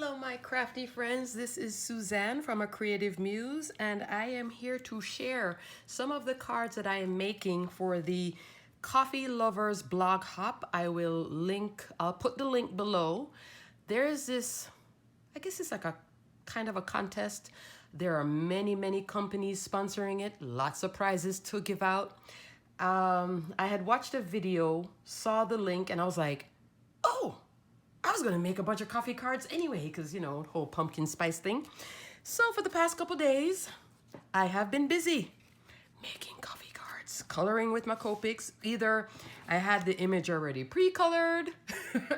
Hello, my crafty friends. This is Suzanne from A Creative Muse, and I am here to share some of the cards that I am making for the Coffee Lovers blog hop. I'll put the link below. There's this, I guess it's like a kind of a contest. There are many companies sponsoring it, lots of prizes to give out. I had watched a video, saw the link, and I was like, oh, I was gonna make a bunch of coffee cards anyway, because whole pumpkin spice thing. So for the past couple days, I have been busy making coffee cards, coloring with my Copics. Either I had the image already pre-colored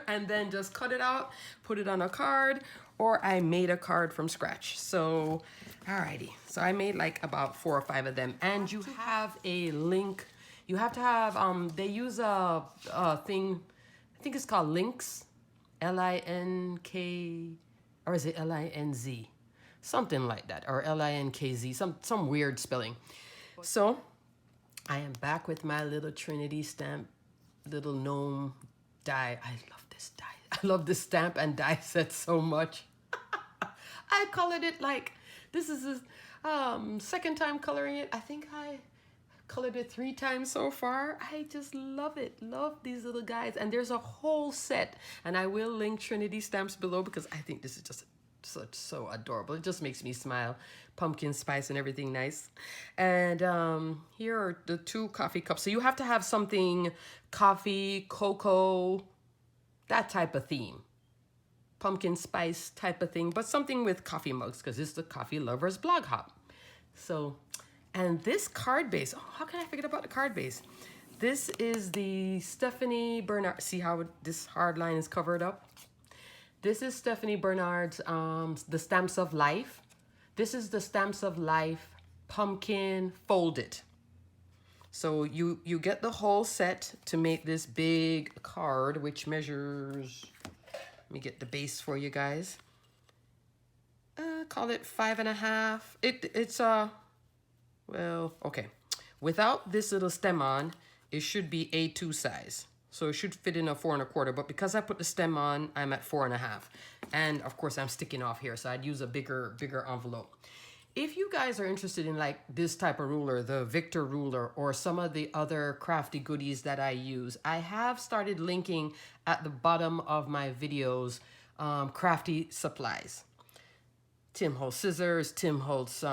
and then just cut it out, put it on a card, or I made a card from scratch. So, alrighty. So I made like about 4 or 5 of them, and you have a link. You have to have, they use a thing, I think it's called Links. L-I-N-K, or is it L-I-N-Z? Something like that, or L-I-N-K-Z, some weird spelling. So, I am back with my little Trinity stamp, little gnome die. I love this die. I love this stamp and die set so much. I colored it like, this is the second time coloring it. I think I colored it 3 times so far. I just love it. Love these little guys. And there's a whole set. And I will link Trinity stamps below because I think this is just so adorable. It just makes me smile. Pumpkin spice and everything nice. And here are the 2 coffee cups. So you have to have something coffee, cocoa, that type of theme. Pumpkin spice type of thing. But something with coffee mugs because it's the Coffee Lovers blog hop. So... and this card base, oh, how can I forget about the card base? This is the Stephanie Bernard. See how this hard line is covered up? This is Stephanie Bernard's, the Stamps of Life. This is the Stamps of Life pumpkin folded. So you get the whole set to make this big card, which measures, let me get the base for you guys. Call it 5.5. It's well, okay. Without this little stem on, it should be A2 size. So it should fit in a 4 1/4. But because I put the stem on, I'm at 4.5. And of course, I'm sticking off here, so I'd use a bigger envelope. If you guys are interested in like this type of ruler, the Victor ruler, or some of the other crafty goodies that I use, I have started linking at the bottom of my videos crafty supplies. Tim Holtz scissors, Tim Holtz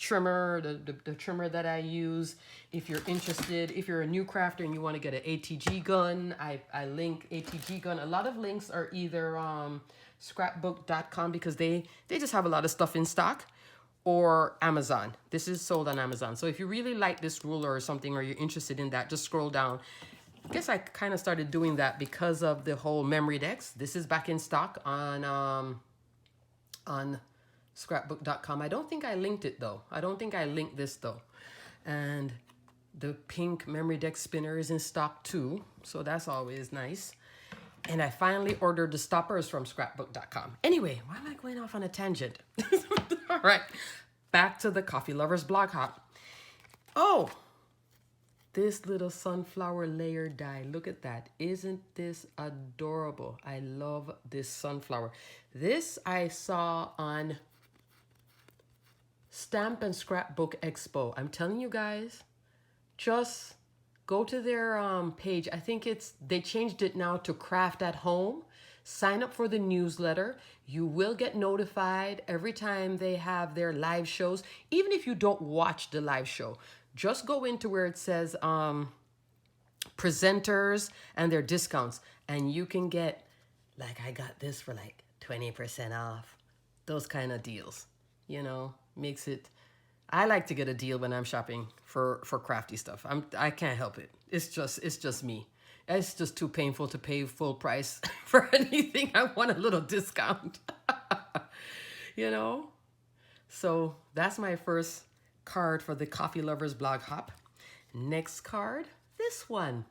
trimmer, the trimmer that I use. If you're interested, if you're a new crafter and you want to get an ATG gun, I link ATG gun. A lot of links are either scrapbook.com because they just have a lot of stuff in stock, or Amazon. This is sold on Amazon. So if you really like this ruler or something, or you're interested in that, just scroll down. I guess I kind of started doing that because of the whole memory decks. This is back in stock on scrapbook.com. I don't think I linked it though. I don't think I linked this though. And the pink memory deck spinner is in stock too. So that's always nice. And I finally ordered the stoppers from scrapbook.com. Anyway, why am I going off on a tangent? All right, back to the Coffee Lovers blog hop. Oh, this little sunflower layer die. Look at that. Isn't this adorable? I love this sunflower. This I saw on Stamp and Scrapbook Expo. I'm telling you guys, just go to their page. I think they changed it now to Craft at Home. Sign up for the newsletter. You will get notified every time they have their live shows. Even if you don't watch the live show, just go into where it says presenters and their discounts, and you can get, like, I got this for like 20% off. Those kind of deals, makes it. I like to get a deal when I'm shopping for crafty stuff. I can't help it. It's just me. It's just too painful to pay full price for anything. I want a little discount. So that's my first card for the Coffee Lovers blog hop. Next card, this one,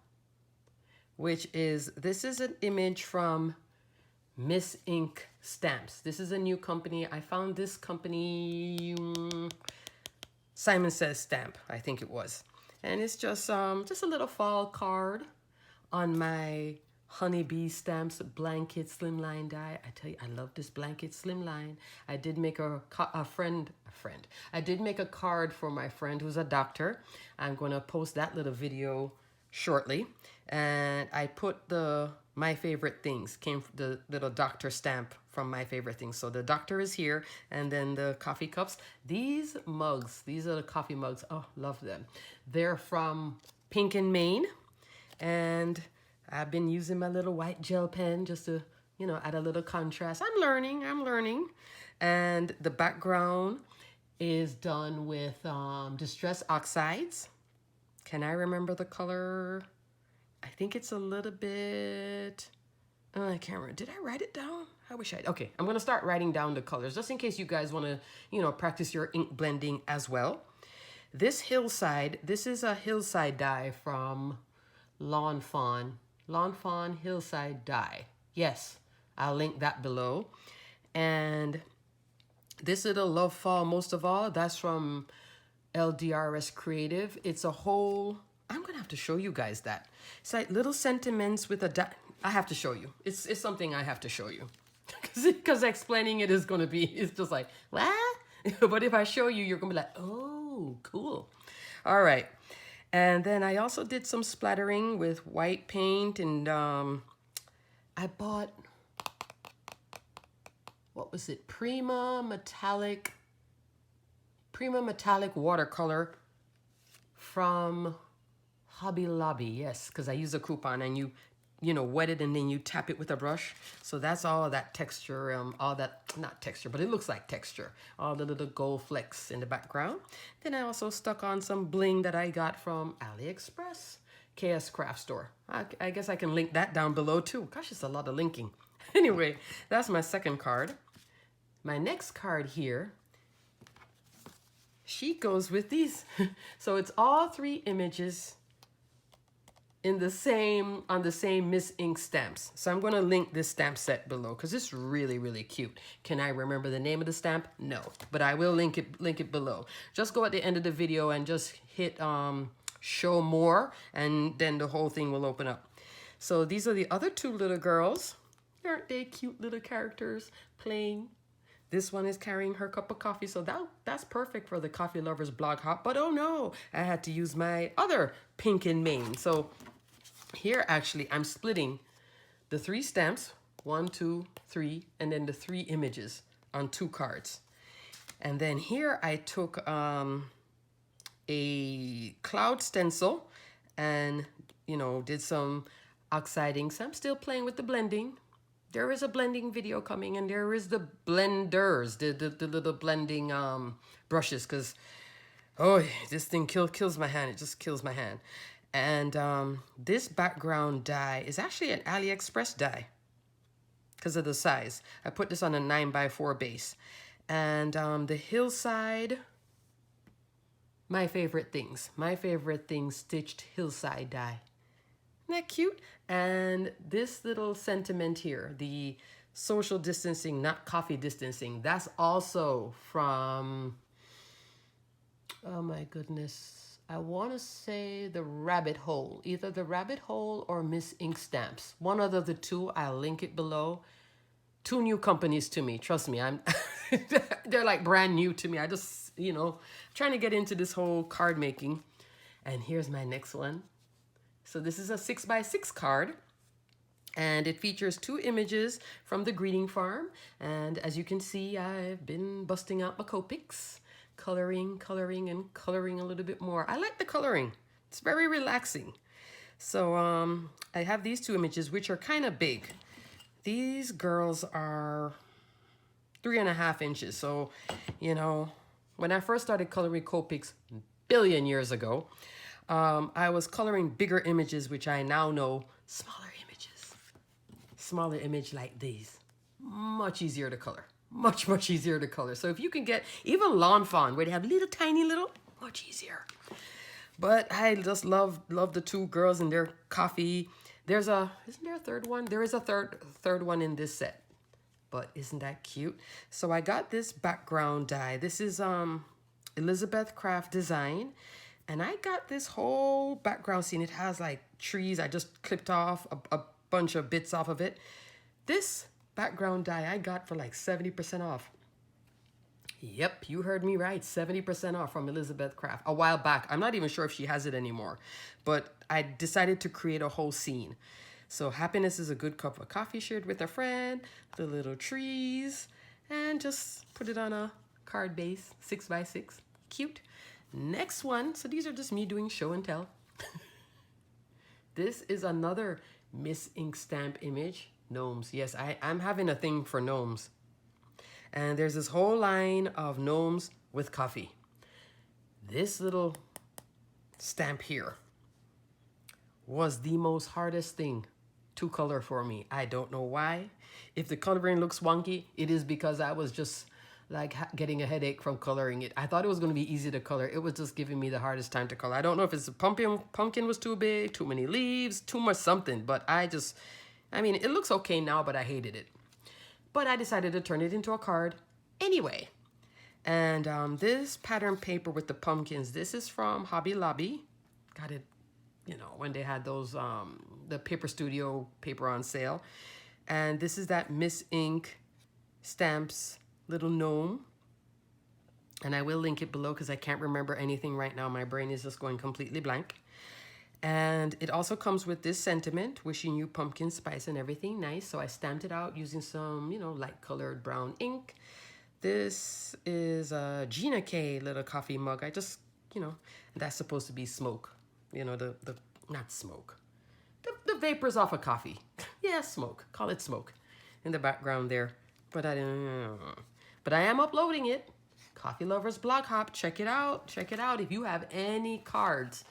this is an image from Miss Ink Stamps. This is a new company. I found this company, Simon Says Stamp, I think it was. And it's just a little fall card on my honeybee stamps, blanket slimline die. I tell you, I love this blanket slimline. I did make a friend. I did make a card for my friend who's a doctor. I'm going to post that little video shortly. And I put my favorite things, came from the little doctor stamp from my favorite things. So the doctor is here, and then the coffee cups. These mugs, these are the coffee mugs. Oh, love them. They're from Pink and Maine, and I've been using my little white gel pen just to, add a little contrast. I'm learning. And the background is done with Distress Oxides. Can I remember the color? I think it's a little bit, I can't remember. Did I write it down? I wish I'd. Okay, I'm going to start writing down the colors just in case you guys want to, practice your ink blending as well. This is a hillside die from Lawn Fawn hillside die. Yes, I'll link that below. And this little Love Fall Most of All, that's from LDRS Creative. It's a whole, I'm gonna have to show you guys that. It's like little sentiments with a I have to show you. It's something I have to show you. Because explaining it is gonna be, it's just like, what? But if I show you, you're gonna be like, oh, cool. All right. And then I also did some splattering with white paint, and I bought, what was it? Prima Metallic watercolor from Hobby Lobby. Yes, because I use a coupon, and you wet it and then you tap it with a brush. So that's all that texture, all that, not texture, but it looks like texture. All the little gold flecks in the background. Then I also stuck on some bling that I got from AliExpress, KS Craft Store. I guess I can link that down below too. Gosh, it's a lot of linking. Anyway, that's my second card. My next card here, she goes with these. So it's all three images on the same Miss Ink stamps. So I'm going to link this stamp set below because it's really, really cute. Can I remember the name of the stamp? No, but I will link it below. Just go at the end of the video and just hit show more, and then the whole thing will open up. So these are the other two little girls. Aren't they cute little characters playing? This one is carrying her cup of coffee, so that's perfect for the coffee lovers blog hop. But oh no, I had to use my other Pink and Maine. So here, actually, I'm splitting the three stamps, 1, 2, 3, and then the three images on 2 cards. And then here I took a cloud stencil and, did some oxiding. So I'm still playing with the blending. There is a blending video coming, and there is the blenders, the little blending brushes, because, oh, this thing kills my hand. It just kills my hand. And this background die is actually an AliExpress die because of the size. I put this on a 9x4 base. And the hillside, my favorite things stitched hillside die. Isn't that cute? And this little sentiment here, the social distancing, not coffee distancing, that's also from, oh my goodness, I want to say the Rabbit Hole, either the Rabbit Hole or Miss Ink Stamps. One of the two, I'll link it below. 2 new companies to me, trust me. They're like brand new to me. I just, trying to get into this whole card making. And here's my next one. So this is a 6x6 card, and it features 2 images from the greeting farm. And as you can see, I've been busting out my Copics, coloring and coloring a little bit more. I like the coloring. It's very relaxing. So I have these 2 images, which are kind of big. These girls are 3.5 inches. So, when I first started coloring Copics billion years ago, I was coloring bigger images, which I now know smaller images. Smaller image like these. Much easier to color. Much easier to color. So if you can get even Lawn Fawn, where they have tiny little, much easier. But I just love the 2 girls and their coffee. Isn't there a third one? There is a third one in this set. But isn't that cute? So I got this background die. This is Elizabeth Craft Design. And I got this whole background scene. It has like trees. I just clipped off a bunch of bits off of it. This background die I got for like 70% off. Yep, you heard me right. 70% off from Elizabeth Craft a while back. I'm not even sure if she has it anymore, but I decided to create a whole scene. So happiness is a good cup of coffee shared with a friend, the little trees, and just put it on a card base, 6x6. Cute. Next one. So these are just me doing show and tell. This is another Miss Ink stamp image. Gnomes. Yes, I'm having a thing for gnomes. And there's this whole line of gnomes with coffee. This little stamp here was the most hardest thing to color for me. I don't know why. If the coloring looks wonky, it is because I was just like getting a headache from coloring it. I thought it was going to be easy to color. It was just giving me the hardest time to color. I don't know if it's the pumpkin was too big, too many leaves, too much something, but I mean, it looks okay now, but I hated it. But I decided to turn it into a card anyway. And this pattern paper with the pumpkins, this is from Hobby Lobby. Got it, you know, when they had those, the Paper Studio paper on sale. And this is that Miss Ink Stamps little gnome. And I will link it below because I can't remember anything right now. My brain is just going completely blank. And it also comes with this sentiment, wishing you pumpkin spice and everything nice. So I stamped it out using some, you know, light colored brown ink. This is a Gina K little coffee mug. I just, you know, that's supposed to be smoke. You know, not smoke. The vapors off of coffee. Yeah, smoke. Call it smoke in the background there. But I am uploading it. Coffee Lovers Blog Hop. Check it out. Check it out. If you have any cards,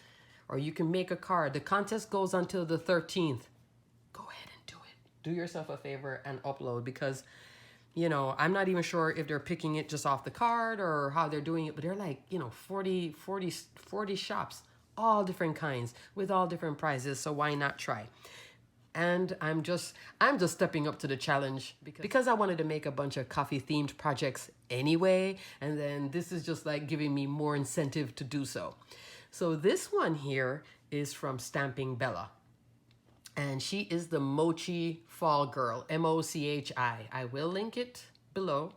or you can make a card. The contest goes until the 13th. Go ahead and do it. Do yourself a favor and upload because, you know, I'm not even sure if they're picking it just off the card or how they're doing it, but they're like, you know, 40 shops, all different kinds with all different prizes. So why not try? And I'm just stepping up to the challenge because I wanted to make a bunch of coffee themed projects anyway. And then this is just like giving me more incentive to do so. So this one here is from Stamping Bella. And she is the Mochi Fall Girl, M-O-C-H-I. I will link it below.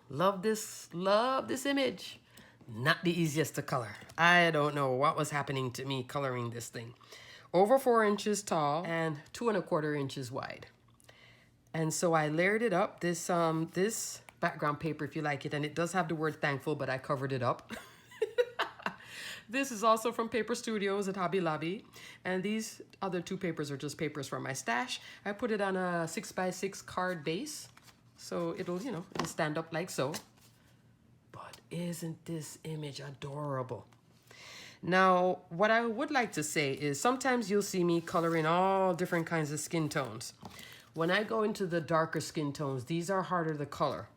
Love this image. Not the easiest to color. I don't know what was happening to me coloring this thing. Over 4 inches tall and 2 1/4 inches wide. And so I layered it up. This background paper, if you like it, and it does have the word thankful, but I covered it up. This is also from Paper Studios at Hobby Lobby, and these other 2 papers are just papers from my stash. I put it on a 6x6 card base, so it'll, you know, it'll stand up like so. But isn't this image adorable? Now, what I would like to say is sometimes you'll see me coloring all different kinds of skin tones. When I go into the darker skin tones, these are harder to color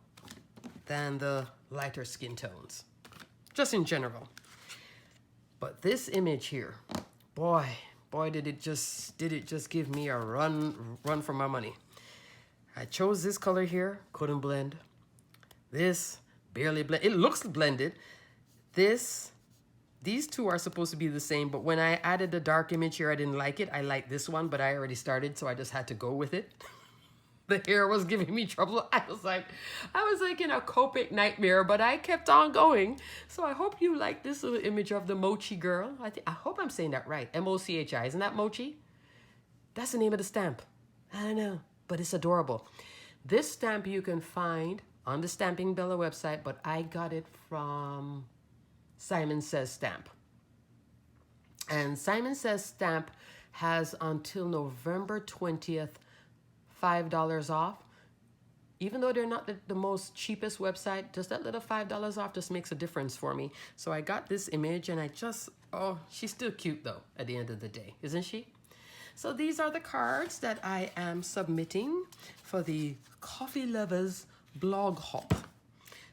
than the lighter skin tones, just in general. But this image here, boy, did it just give me a run for my money. I chose this color here, couldn't blend. This barely blend. It looks blended. These 2 are supposed to be the same, but when I added the dark image here, I didn't like it. I liked this one, but I already started, so I just had to go with it. The hair was giving me trouble. I was like in a Copic nightmare, but I kept on going. So I hope you like this little image of the Mochi girl. I hope I'm saying that right. M-O-C-H-I. Isn't that Mochi? That's the name of the stamp. I don't know, but it's adorable. This stamp you can find on the Stamping Bella website, but I got it from Simon Says Stamp. And Simon Says Stamp has until November 20th, $5 off. Even though they're not the most cheapest website, just that little $5 off just makes a difference for me. So I got this image and she's still cute though at the end of the day, isn't she? So these are the cards that I am submitting for the Coffee Lovers Blog Hop.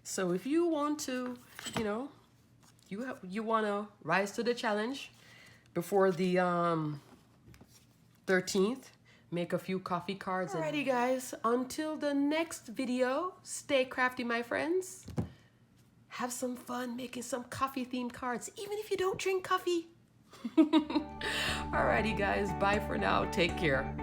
So if you want to, you know, you want to rise to the challenge before the 13th, make a few coffee cards. Alrighty guys, until the next video, stay crafty my friends. Have some fun making some coffee themed cards, even if you don't drink coffee. Alrighty, guys. Bye for now. Take care.